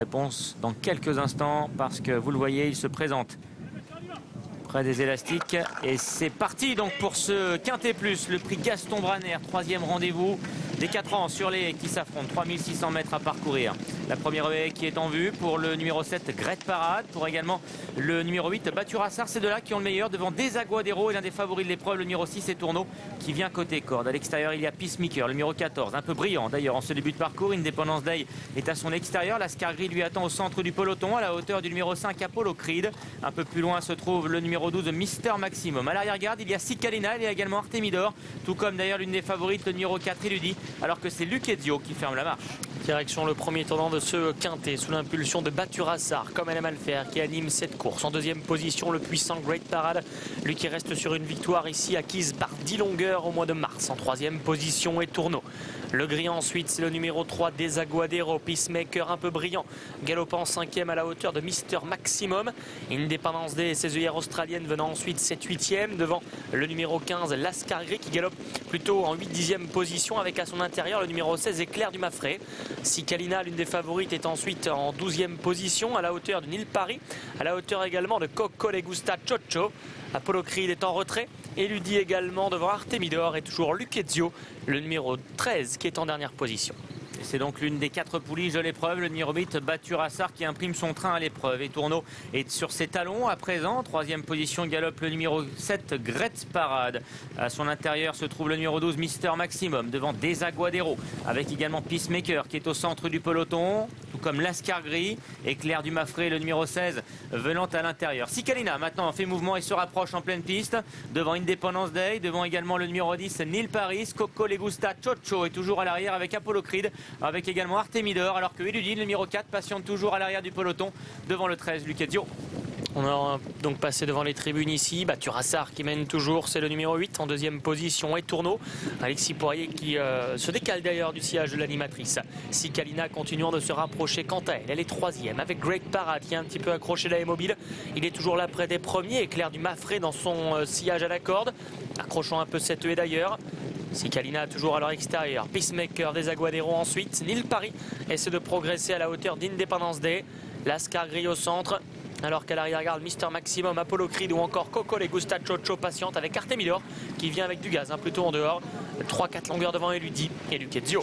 Réponse dans quelques instants parce que vous le voyez, il se présente près des élastiques et c'est parti donc pour ce Quintet Plus, le prix Gaston Braner, troisième rendez-vous des 4 ans sur les qui s'affrontent, 3600 mètres à parcourir. La première haie qui est en vue pour le numéro 7 Great Parade, pour également le numéro 8 Bathurassar, c'est de là qui ont le meilleur devant Desaguadero et l'un des favoris de l'épreuve, le numéro 6 est Tourneau qui vient côté corde. À l'extérieur il y a Peacemaker, le numéro 14, un peu brillant d'ailleurs en ce début de parcours. Independence Day est à son extérieur, la Scargris lui attend au centre du peloton à la hauteur du numéro 5 Apollo Creed. Un peu plus loin se trouve le numéro 12 Mister Maximum. À l'arrière-garde il y a Cicalina, il y a également Artemidor, tout comme d'ailleurs l'une des favorites, le numéro 4 Eludi, alors que c'est Lucchezio qui ferme la marche. Direction le premier tournant de ce quintet sous l'impulsion de Bathurassar, comme elle aime à le faire, qui anime cette course. En deuxième position, le puissant Great Parade, lui qui reste sur une victoire ici acquise par 10 longueurs au mois de mars. En troisième position est Tourneau. Le gris ensuite, c'est le numéro 3 Desaguadero, Peacemaker un peu brillant, galopant cinquième à la hauteur de Mister Maximum. Independence Day et ses œillères australiennes venant ensuite 7-8e devant le numéro 15 Lascargris qui galope plutôt en 8-10e position avec à son intérieur le numéro 16 Éclair du Mafré. Cicalina, l'une des favorites, est ensuite en 12e position à la hauteur de Nil Paris, à la hauteur également de Coco Le Gusta Chocho. Apollo Creed est en retrait, Eludi également devant Artemidor et toujours Lucchezio, le numéro 13 qui est en dernière position. C'est donc l'une des 4 poulies de l'épreuve, le numéro 8 Bathurassar qui imprime son train à l'épreuve. Et Tourneau est sur ses talons à présent. Troisième position galope le numéro 7 Great Parade. À son intérieur se trouve le numéro 12 Mister Maximum devant Desaguadero, avec également Peacemaker qui est au centre du peloton, tout comme Lascargris, Éclair du Mafré, le numéro 16 venant à l'intérieur. Cicalina maintenant fait mouvement et se rapproche en pleine piste devant Independence Day, devant également le numéro 10 Nil Paris. Coco Le Gusta Chocho est toujours à l'arrière avec Apollo Creed, avec également Artemidor, alors que Eludi, le numéro 4, patiente toujours à l'arrière du peloton devant le 13 Lucchezio. On a donc passé devant les tribunes ici. Bathurassar qui mène toujours, c'est le numéro 8 en deuxième position et Tourneau. Alexis Poirier qui se décale d'ailleurs du sillage de l'animatrice. Cicalina continuant de se rapprocher quant à elle. Elle est troisième avec Great Parade qui est un petit peu accroché là et mobile. Il est toujours là près des premiers. Éclair du Mafré dans son sillage à la corde, accrochant un peu cette haie d'ailleurs. Cicalina toujours à leur extérieur. Peacemaker, Desaguadero ensuite. Nil Paris essaie de progresser à la hauteur d'Independence Day. Lascargris au centre. Alors qu'à l'arrière-garde, Mister Maximum, Apollo Creed ou encore Coco Le Gusta Chocho patiente avec Artemidor qui vient avec du gaz, plutôt en dehors. 3-4 longueurs devant Eludi et Lucchezio.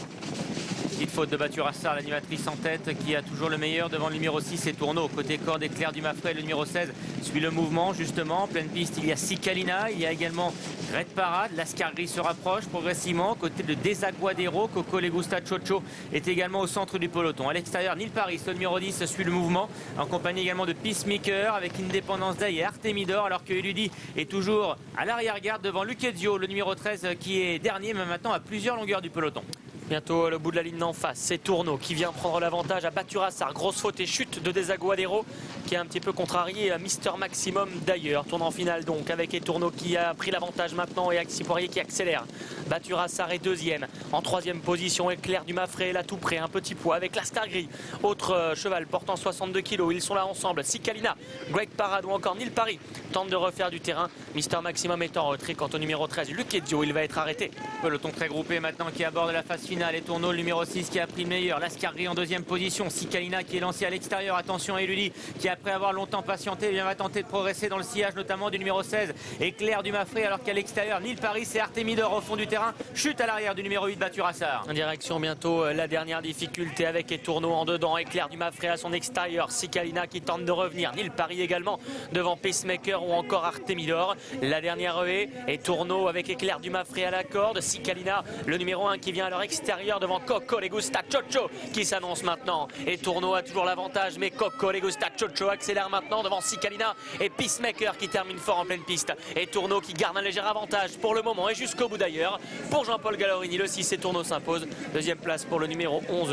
Petite faute de Bathurassar, l'animatrice en tête qui a toujours le meilleur devant le numéro 6 et Tourneau. Côté corde, Éclair du Mafré, le numéro 16 suit le mouvement justement. En pleine piste, il y a Cicalina, il y a également Great Parade. Lascargris se rapproche progressivement. Côté de Desaguadero, Coco Le Gusta Chocho est également au centre du peloton. À l'extérieur, Nil Paris, le numéro 10 suit le mouvement en compagnie également de Peacemaker avec Independence Day et Artemidor, alors que Eludi est toujours à l'arrière-garde devant Lucchezio, le numéro 13 qui est dernier mais maintenant à plusieurs longueurs du peloton. Bientôt le bout de la ligne d'en face, c'est Tourneau qui vient prendre l'avantage à Bathurassar. Grosse faute et chute de Desaguadero qui a un petit peu contrarié à Mister Maximum d'ailleurs. Tournant final donc avec Tourneau qui a pris l'avantage maintenant et Alexis Poirier qui accélère. Bathurassar est deuxième. En troisième position, Éclair du Mafré là tout près, un petit poids avec Lascargris. Autre cheval portant 62 kg, ils sont là ensemble. Cicalina, Great Parade ou encore Nil Paris tente de refaire du terrain. Mister Maximum est en retrait. Quant au numéro 13, Lucchezio, il va être arrêté. Peloton très groupé maintenant qui aborde la phase finale et Tourneau, le numéro 6 qui a pris le meilleur. Lascargris en deuxième position. Cicalina qui est lancé à l'extérieur. Attention à Eludi qui après avoir longtemps patienté va tenter de progresser dans le sillage notamment du numéro 16 Éclair du Mafré, alors qu'à l'extérieur Nil Paris et Artemidor au fond du terrain. Chute à l'arrière du numéro 8 Bathurassar. En direction bientôt la dernière difficulté avec Tourneau en dedans. Éclair du Mafré à son extérieur. Cicalina qui tente de revenir. Nil Paris également devant Pacemaker ou encore Artemidor. La dernière haie et Tourneau avec Éclair du Mafré à la corde. Cicalina, le numéro 1 qui vient à leur extérieur devant Coco Le Gusta Chocho qui s'annonce maintenant. Et Tourneau a toujours l'avantage, mais Coco Le Gusta Chocho accélère maintenant devant Cicalina et Peacemaker qui termine fort en pleine piste. Et Tourneau qui garde un léger avantage pour le moment et jusqu'au bout d'ailleurs. Pour Jean-Paul Gallorini, le 6 et Tourneau s'impose. Deuxième place pour le numéro 11.